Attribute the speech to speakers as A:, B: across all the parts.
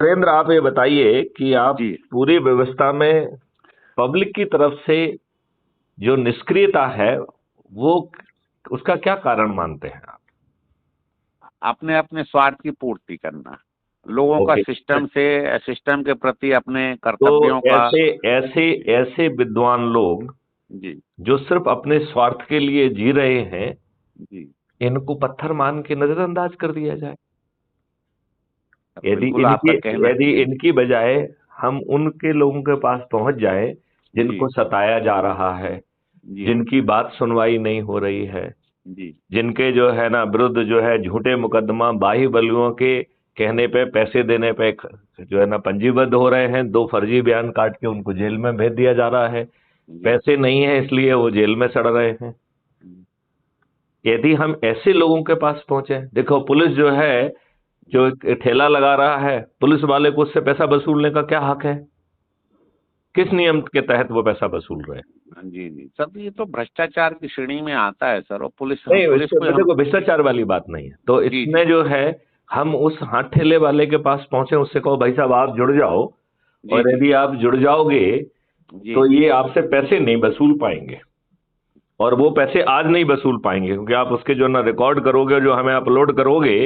A: सुरेंद्र, आप ये बताइए कि आप
B: जी।
A: पूरी व्यवस्था में पब्लिक की तरफ से जो निष्क्रियता है, वो उसका क्या कारण मानते हैं आप?
B: अपने अपने स्वार्थ की पूर्ति करना, लोगों का
A: ओके।
B: सिस्टम के प्रति अपने
A: तो
B: कर्तव्यों का।
A: ऐसे ऐसे
B: जी।
A: ऐसे विद्वान लोग
B: जी।
A: जो सिर्फ अपने स्वार्थ के लिए जी रहे हैं,
B: जी।
A: इनको पत्थर मान के नजरअंदाज कर दिया जाए। यदि
B: बिल्कुल
A: इनकी
B: आपका कहना।
A: यदि
B: जी।
A: इनकी बजाय हम उनके लोगों के पास पहुंच जाए
B: जी।
A: जिनको सताया जा रहा है,
B: जी।
A: जिनकी बात सुनवाई नहीं हो रही है,
B: जी।
A: जिनके जो है ना विरुद्ध जो है झूठे मुकदमा बाहुबलियों के कहने पे, पैसे देने पे जो है ना पंजीबद्ध हो रहे हैं, दो फर्जी बयान काट के उनको जेल में भेज दिया जा रहा है।
B: जी।
A: पैसे नहीं है इसलिए वो जेल में सड़ रहे हैं। यदि हम ऐसे लोगों के पास पहुंचे, देखो पुलिस जो है, जो एक ठेला लगा रहा है, पुलिस वाले को उससे पैसा वसूलने का क्या हक है? किस नियम के तहत वो पैसा वसूल रहे हैं?
B: जी। जी सर, ये तो भ्रष्टाचार की श्रेणी में आता है सर, और पुलिस
A: नहीं,
B: पुलिस को
A: इसमें
B: हम।
A: देखो भ्रष्टाचार वाली बात नहीं है, तो
B: जी।
A: इसमें
B: जी।
A: जो है हम उस हाथ ठेले वाले के पास पहुंचे, उससे कहो भाई साहब आप जुड़ जाओ,
B: जी।
A: और
B: जी।
A: यदि आप जुड़ जाओगे
B: जी।
A: तो ये आपसे पैसे नहीं वसूल पाएंगे, और वो पैसे आज नहीं वसूल पाएंगे, क्योंकि आप उसके जो ना रिकॉर्ड करोगे, जो हमें अपलोड करोगे,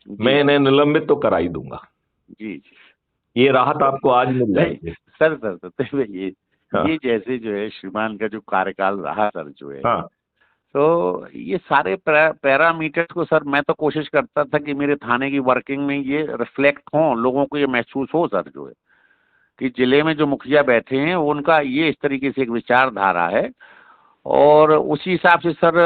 B: जी।
A: मैं इन्हें निलंबित तो करा ही दूंगा।
B: जी।
A: ये राहत
B: तो
A: आपको आज मिल
B: नहीं
A: जाएगी।
B: सर, तो ये
A: हाँ।
B: जैसे जो है श्रीमान का जो कार्यकाल रहा सर जो है,
A: हाँ।
B: तो ये सारे पैरामीटर्स को सर मैं तो कोशिश करता था कि मेरे थाने की वर्किंग में ये रिफ्लेक्ट हो, लोगों को ये महसूस हो सर जो है कि जिले में जो मुखिया बैठे हैं उनका ये इस तरीके से एक विचारधारा है, और उसी हिसाब से सर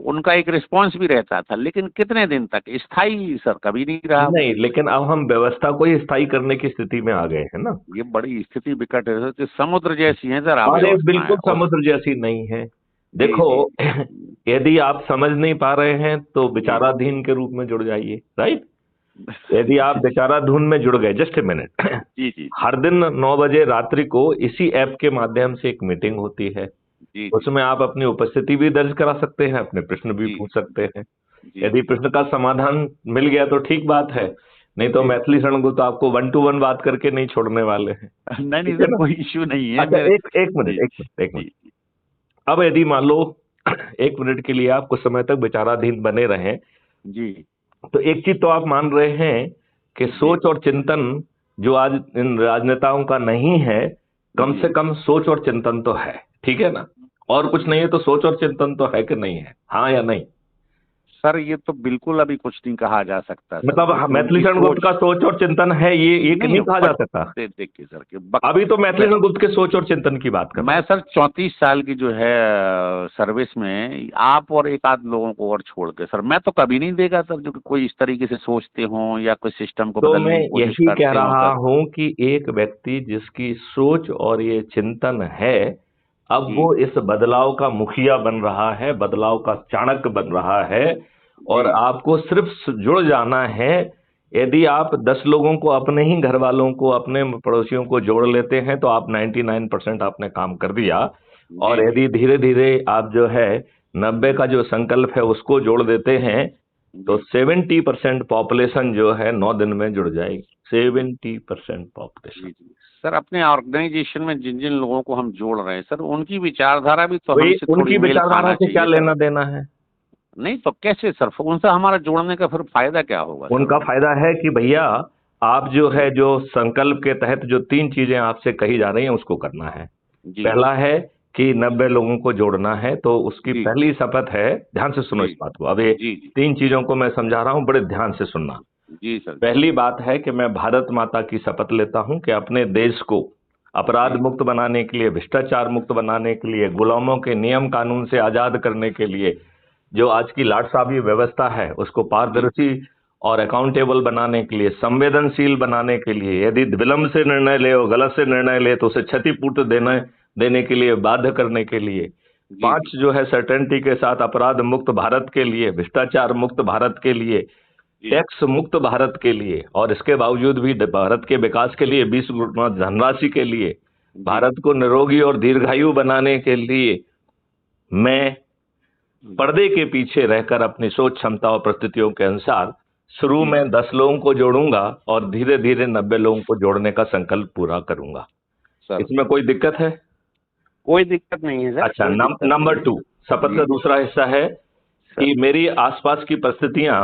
B: उनका एक रिस्पांस भी रहता था। लेकिन कितने दिन तक स्थायी सर कभी नहीं रहा वो।
A: नहीं, लेकिन अब हम व्यवस्था को ही स्थायी करने की स्थिति में आ गए हैं ना।
B: ये बड़ी स्थिति विकट है सर, जो समुद्र जैसी है सर
A: अरे
B: अव्यवस्थाएं
A: बिल्कुल
B: और।
A: समुद्र जैसी नहीं है।
B: जी।
A: देखो,
B: जी।
A: यदि आप समझ नहीं पा रहे हैं तो
B: जी।
A: विचाराधीन के रूप में जुड़ जाइए, राइट। यदि आप
B: जी।
A: विचाराधीन में जुड़ गए, जस्ट ए मिनट,
B: जी। जी। जी।
A: हर दिन 9 बजे रात्रि को इसी ऐप के माध्यम से एक मीटिंग होती है।
B: जी। जी।
A: उसमें आप अपनी उपस्थिति भी दर्ज करा सकते हैं, अपने प्रश्न भी
B: जी।
A: पूछ सकते हैं।
B: जी।
A: यदि प्रश्न का समाधान मिल गया तो ठीक बात है, नहीं तो
B: जी।
A: मैथिली शरण को तो आपको 1 to 1 बात करके नहीं छोड़ने वाले हैं।
B: नहीं नहीं
A: ठीक है
B: सर,
A: ना?
B: कोई इश्यू नहीं है
A: अच्छा,
B: मेरे।
A: एक एक मिनट,
B: जी।
A: एक मिनट, एक मिनट।
B: जी।
A: अब यदि मान लो 1 मिनट के लिए आप कुछ समय तक विचाराधीन बने रहें,
B: जी।
A: तो एक चीज तो आप मान रहे हैं कि
B: जी।
A: सोच और चिंतन जो आज इन राजनेताओं का नहीं है, कम
B: जी।
A: से कम सोच और चिंतन तो है, ठीक है ना? और कुछ नहीं है तो सोच और चिंतन तो है कि नहीं है, हाँ या नहीं?
B: सर ये तो बिल्कुल अभी कुछ नहीं कहा जा सकता सर,
A: मतलब
B: क्योंकि
A: मैथिली
B: उनकी
A: शरण गुप्त
B: सोच।
A: का सोच और चिंतन है, ये
B: नहीं
A: नहीं कहा जा सकता।
B: देखिए सर कि
A: अभी तो मैथिली शरण गुप्त के सोच और चिंतन की बात कर रहा
B: मैं
A: हूं।
B: सर 34 साल की जो है सर्विस में, आप और एक आध लोगों को और छोड़ के सर मैं तो कभी नहीं देखा सर जो कि कोई इस तरीके से सोचते हों या कोई सिस्टम को
A: तो
B: बदलने
A: मैं
B: की कोशिश
A: यही कह
B: करते हों
A: रहा
B: सर।
A: हूं कि एक व्यक्ति जिसकी सोच और ये चिंतन है, अब
B: जी।
A: वो इस बदलाव का मुखिया बन रहा है, बदलाव का चाणक्य बन रहा है, और
B: जी।
A: आपको सिर्फ जुड़ जाना है। यदि आप 10 लोगों को, अपने ही घर वालों को, अपने पड़ोसियों को जोड़ लेते हैं तो आप 99% आपने काम कर दिया।
B: जी।
A: और
B: जी।
A: यदि धीरे धीरे आप जो है 90 का जो संकल्प है उसको जोड़ देते हैं, तो
B: जी।
A: 70% पॉपुलेशन जो है 9 दिन में जुड़ जाएगी। 70% पॉपुलेशन।
B: जी। जी सर, अपने ऑर्गेनाइजेशन में जिन जिन लोगों को हम जोड़ रहे हैं सर, उनकी विचारधारा भी तो
A: तो ये
B: हमसे थोड़ी
A: उनकी
B: मेल
A: विचारधारा
B: खाना
A: से क्या
B: चाहिए सर।
A: लेना देना है?
B: नहीं तो कैसे सर उनसे हमारा जोड़ने का फिर फायदा क्या होगा सर
A: उनका
B: उन्हें।
A: फायदा है कि भैया, आप जो है,
B: जी।
A: जो संकल्प के तहत जो 3 चीजें आपसे कही जा रही हैं उसको करना है।
B: जी।
A: पहला है कि 90 लोगों को जोड़ना है, तो उसकी
B: जी।
A: पहली शपथ है, ध्यान से सुनो
B: जी।
A: इस बात को, अब ये
B: जी। जी।
A: 3 चीजों को मैं समझा रहा हूं, बड़े ध्यान से सुनना।
B: जी सर। जी।
A: पहली बात है कि मैं भारत माता की शपथ लेता हूं कि अपने देश को अपराध
B: जी।
A: मुक्त बनाने के लिए, भ्रष्टाचार मुक्त बनाने के लिए, गुलामों के नियम कानून से आजाद करने के लिए, जो आज की लाटसाबी व्यवस्था है उसको
B: जी।
A: पारदर्शी और अकाउंटेबल बनाने के लिए, संवेदनशील बनाने के लिए, यदि विलंब से निर्णय ले और गलत से निर्णय ले तो उसे क्षतिपूर्ति देने के लिए, बाध्य करने के लिए।
B: जी।
A: पांच,
B: जी।
A: जो है सर्टेनिटी के साथ अपराध मुक्त भारत के लिए, भ्रष्टाचार मुक्त भारत के लिए,
B: जी।
A: टैक्स मुक्त भारत के लिए, और इसके बावजूद भी भारत के विकास के लिए 20 गुना धनराशि के लिए,
B: जी।
A: भारत को निरोगी और दीर्घायु बनाने के लिए, मैं
B: जी।
A: पर्दे के पीछे रहकर अपनी सोच, क्षमता और परिस्थितियों के अनुसार शुरू
B: जी
A: में 10 लोगों को जोड़ूंगा और धीरे धीरे 90 लोगों को जोड़ने का संकल्प पूरा करूंगा।
B: सर,
A: इसमें कोई दिक्कत है?
B: कोई दिक्कत नहीं है सर,
A: अच्छा,
B: कोई दिक्कत नहीं
A: नंबर
B: है।
A: 2, शपथ
B: जी
A: का
B: जी
A: दूसरा हिस्सा है
B: सर।
A: कि मेरी आसपास की परिस्थितियां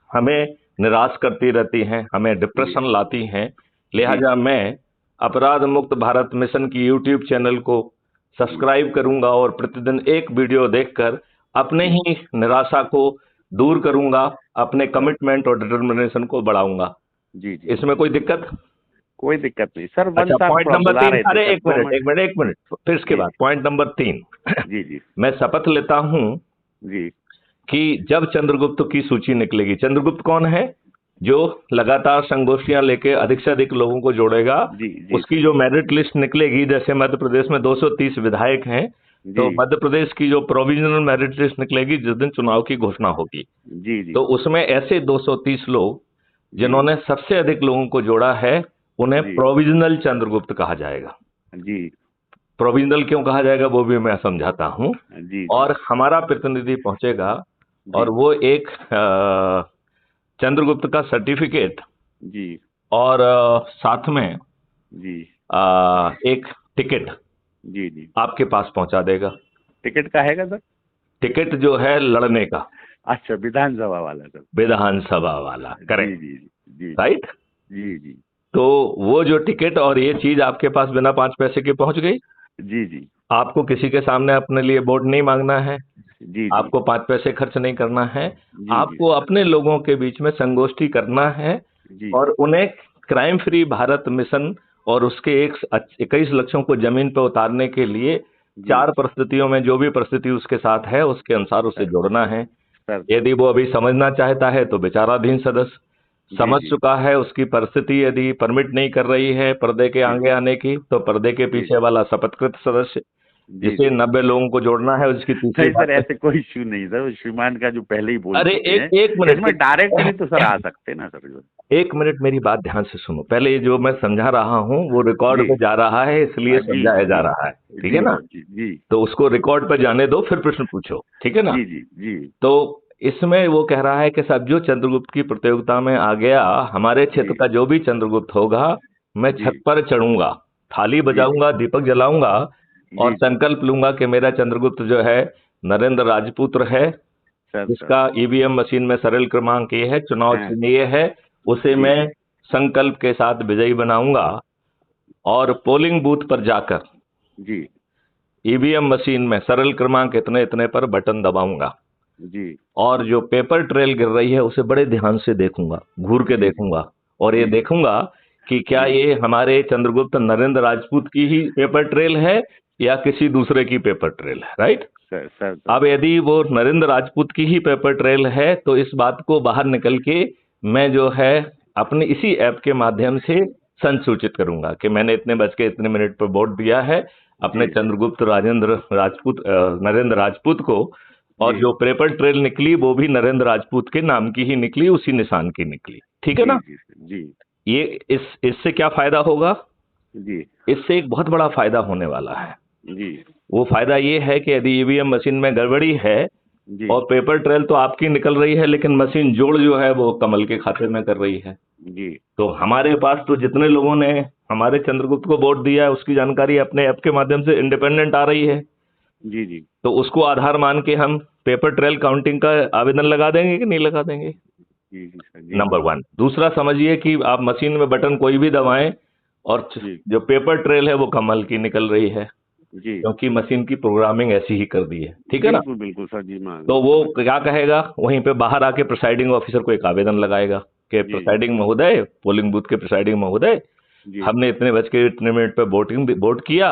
A: हमें निराश करती रहती हैं, हमें
B: जी
A: डिप्रेशन लाती हैं।
B: जी
A: लिहाजा मैं अपराध मुक्त भारत मिशन की यूट्यूब चैनल को सब्सक्राइब करूंगा और प्रतिदिन एक वीडियो देखकर अपने
B: जी
A: ही निराशा को दूर करूंगा, अपने
B: सर।
A: कमिटमेंट और डिटर्मिनेशन को बढ़ाऊंगा।
B: जी जी
A: इसमें कोई दिक्कत?
B: कोई दिक्कत नहीं सर। वन
A: अच्छा,
B: साहब
A: पॉइंट
B: थोड़ा
A: नंबर
B: बुला
A: 3,
B: रहे थे
A: अरे
B: सर,
A: एक
B: 2
A: मिनट
B: मिनट।
A: एक मिनट एक मिनट, फिर इसके
B: जी
A: बाद पॉइंट नंबर 3।
B: जी जी
A: मैं शपथ लेता हूं
B: जी
A: कि जब चंद्रगुप्त की सूची निकलेगी, चंद्रगुप्त कौन है? जो लगातार संगोष्ठियां लेके अधिक से अधिक लोगों को जोड़ेगा।
B: जी जी
A: उसकी जो मेरिट लिस्ट निकलेगी, जैसे मध्य प्रदेश में 230 विधायक हैं, तो
B: जी
A: मध्य प्रदेश की जो प्रोविजनल मेरिट लिस्ट निकलेगी जिस दिन चुनाव की घोषणा होगी,
B: जी जी
A: तो उसमें ऐसे 230 लोग
B: जी
A: जिन्होंने सबसे अधिक लोगों को जोड़ा है, उन्हें
B: जी
A: प्रोविजनल चंद्रगुप्त कहा जाएगा।
B: जी
A: प्रोविजनल क्यों कहा जाएगा वो भी मैं समझाता हूं।
B: जी जी
A: और हमारा प्रतिनिधि पहुंचेगा
B: जी
A: और वो एक चंद्रगुप्त का सर्टिफिकेट
B: जी
A: और साथ में
B: जी
A: एक टिकट
B: जी जी।
A: आपके पास पहुंचा देगा।
B: टिकट का हैगा सर?
A: टिकट जो है लड़ने का,
B: अच्छा, विधानसभा वाला सर।
A: विधानसभा वाला,
B: जी
A: करेक्ट,
B: जी जी
A: राइट।
B: जी जी
A: तो वो जो टिकट और ये चीज आपके पास बिना 5 पैसे के पहुंच गई।
B: जी जी
A: आपको किसी के सामने अपने लिए वोट नहीं मांगना है,
B: जी जी
A: आपको 5 पैसे खर्च नहीं करना है।
B: जी जी
A: आपको अपने लोगों के बीच में संगोष्ठी करना है
B: जी
A: और उन्हें क्राइम फ्री भारत मिशन और उसके 21 लक्ष्यों को जमीन पर उतारने के लिए
B: जी
A: 4 परिस्थितियों में जो भी परिस्थिति उसके साथ है उसके अनुसार उसे
B: सर
A: जोड़ना है।
B: सर
A: यदि वो अभी समझना चाहता है तो विचाराधीन सदस्य,
B: जी
A: समझ
B: जी
A: चुका है, उसकी परिस्थिति यदि परमिट नहीं कर रही है पर्दे के
B: जी
A: आगे आने की, तो पर्दे के
B: जी
A: पीछे वाला शपथकृत सदस्य
B: जी
A: जिसे
B: जी
A: 90 लोगों को जोड़ना है। उसकी तीसरी
B: नहीं सर,
A: बात है,
B: ऐसे कोई इश्यू नहीं सर, श्रीमान का जो पहले ही बोल
A: अरे
B: चुके हैं।
A: एक मिनट,
B: इसमें डायरेक्ट भी तो सर आ सकते हैं ना सर जो।
A: एक मिनट मेरी बात ध्यान से सुनो। पहले ये जो मैं समझा रहा हूँ वो रिकॉर्ड
B: जी
A: पे जा रहा है, इसलिए
B: जी
A: समझाया जा
B: जी
A: रहा है, ठीक है
B: जी
A: ना?
B: सर जी जी
A: तो उसको रिकॉर्ड पर जाने दो, फिर प्रश्न पूछो, ठीक है ना?
B: जी जी जी
A: तो इसमें वो कह रहा है कि साहब जो चंद्रगुप्त की प्रतियोगिता में आ गया, हमारे क्षेत्र
B: जी
A: का जो भी चंद्रगुप्त होगा, मैं
B: जी
A: छत पर चढ़ूंगा, थाली
B: जी जी
A: बजाऊंगा, दीपक जलाऊंगा और
B: जी जी
A: संकल्प लूंगा कि मेरा चंद्रगुप्त जो है नरेंद्र राजपुत्र है,
B: सर सर
A: जिसका ईवीएम मशीन में सरल क्रमांक ये है, चुनाव
B: हाँ,
A: चिन्ह ये है, उसे
B: जी
A: मैं संकल्प के साथ विजयी बनाऊंगा और पोलिंग बूथ पर जाकर
B: जी
A: ईवीएम मशीन में सरल क्रमांक इतने इतने पर बटन दबाऊंगा
B: जी
A: और जो पेपर ट्रेल गिर रही है उसे बड़े ध्यान से देखूंगा, घूर के
B: जी
A: देखूंगा और ये
B: जी
A: देखूंगा कि क्या
B: जी
A: ये हमारे चंद्रगुप्त नरेंद्र राजपूत की ही पेपर ट्रेल है या किसी दूसरे की पेपर ट्रेल है, राइट।
B: सर सर
A: अब यदि वो नरेंद्र राजपूत की ही पेपर ट्रेल है तो इस बात को बाहर निकल के मैं जो है अपने इसी ऐप के माध्यम से संसूचित करूंगा कि मैंने इतने बज के इतने मिनट पर वोट दिया है अपने
B: जी
A: चंद्रगुप्त राजेंद्र राजपूत नरेंद्र राजपूत को, और
B: जी
A: जो पेपर ट्रेल निकली वो भी नरेंद्र राजपूत के नाम की ही निकली, उसी निशान की निकली, ठीक है
B: जी
A: ना।
B: जी जी
A: ये इससे क्या फायदा होगा?
B: जी
A: इससे एक बहुत बड़ा फायदा होने वाला है।
B: जी
A: वो फायदा ये है कि यदि ईवीएम मशीन में गड़बड़ी है
B: जी
A: और पेपर ट्रेल तो आपकी निकल रही है लेकिन मशीन जोड़ जो है वो कमल के खाते में कर रही है,
B: जी
A: तो हमारे पास तो जितने लोगों ने हमारे चंद्रगुप्त को वोट दिया है उसकी जानकारी अपने ऐप के माध्यम से इंडिपेंडेंट आ रही है,
B: जी जी
A: तो उसको आधार मान के हम पेपर ट्रेल काउंटिंग का आवेदन लगा देंगे कि नहीं लगा देंगे?
B: जी जी सर जी
A: नंबर 1। दूसरा, समझिए कि आप मशीन में बटन कोई भी दबाएं और
B: जी
A: जो पेपर ट्रेल है वो कमल की निकल रही है,
B: जी
A: क्योंकि मशीन की प्रोग्रामिंग ऐसी ही कर दी है, ठीक है ना।
B: बिल्कुल बिल्कुल सर जी मान
A: तो वो क्या कहेगा, वहीं पे बाहर आके प्रिसाइडिंग ऑफिसर को एक आवेदन लगाएगा कि
B: जी
A: प्रिसाइडिंग महोदय, पोलिंग बूथ के प्रिसाइडिंग महोदय,
B: जी
A: हमने इतने बज के इतने मिनट पे वोट किया,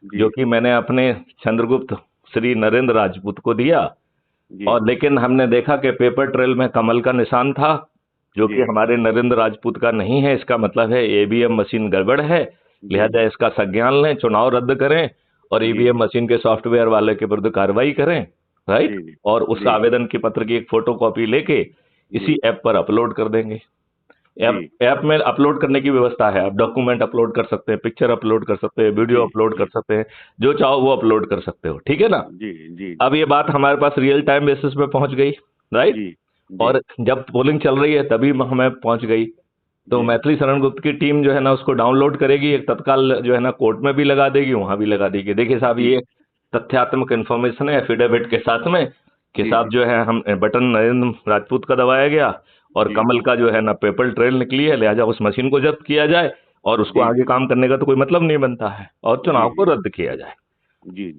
B: जी
A: जो कि मैंने अपने चंद्रगुप्त श्री नरेंद्र राजपूत को दिया,
B: जी
A: और लेकिन हमने देखा कि पेपर ट्रेल में कमल का निशान था जो कि
B: जी
A: हमारे नरेंद्र राजपूत का नहीं है। इसका मतलब है ईवीएम मशीन गड़बड़ है, लिहाजा इसका संज्ञान लें, चुनाव रद्द करें और
B: जी
A: ईवीएम मशीन के सॉफ्टवेयर वाले के विरुद्ध कार्रवाई करें, राइट।
B: जी
A: और उस
B: जी
A: आवेदन की पत्र की एक फोटो कॉपी लेके इसी ऐप पर अपलोड कर देंगे। ऐप में अपलोड करने की व्यवस्था है, आप डॉक्यूमेंट अपलोड कर सकते हैं, पिक्चर अपलोड कर सकते हैं, वीडियो अपलोड कर सकते हैं, जो चाहो वो अपलोड कर सकते हो, ठीक है ना।
B: जी जी
A: अब ये बात हमारे पास रियल टाइम बेसिस पे पहुंच गई, राइट।
B: जी
A: और जब पोलिंग चल रही है तभी हमें पहुंच गई, तो मैथिली शरण गुप्त की टीम जो है ना उसको डाउनलोड करेगी, एक तत्काल जो है ना कोर्ट में भी लगा देगी, वहां भी लगा देगी। देखिए साहब, ये तथ्यात्मक इन्फॉर्मेशन है एफिडेविट के साथ में कि साहब जो है हम बटन नरेंद्र राजपूत का दबाया गया और कमल का जो है ना पेपर ट्रेल निकली है, लिहाजा उस मशीन को जब्त किया जाए और उसको आगे काम करने का तो कोई मतलब नहीं बनता है और चुनाव को रद्द किया जाए।
B: जी।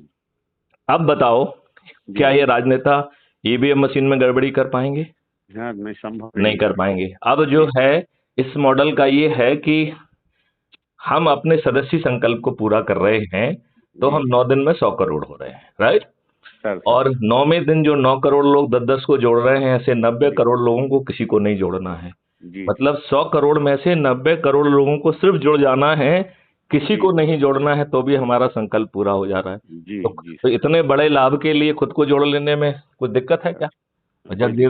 A: अब बताओ क्या ये राजनेता ईवीएम मशीन में गड़बड़ी कर पाएंगे?
B: नहीं, संभव
A: नहीं कर पाएंगे। अब जो है इस मॉडल का ये है कि हम अपने सदस्य संकल्प को पूरा कर रहे हैं, तो हम 9 दिन में 100 करोड़ हो रहे हैं, राइट? और 9वें दिन जो 9 करोड़ लोग 10-10 को जोड़ रहे हैं, ऐसे 90 करोड़ लोगों को किसी को नहीं जोड़ना है। मतलब 100 करोड़ में से 90 करोड़ लोगों को सिर्फ जुड़ जाना है, किसी को नहीं जोड़ना है, तो भी हमारा संकल्प पूरा हो जा रहा है। तो इतने बड़े लाभ के लिए खुद को जोड़ लेने में कुछ दिक्कत है क्या? जगदीप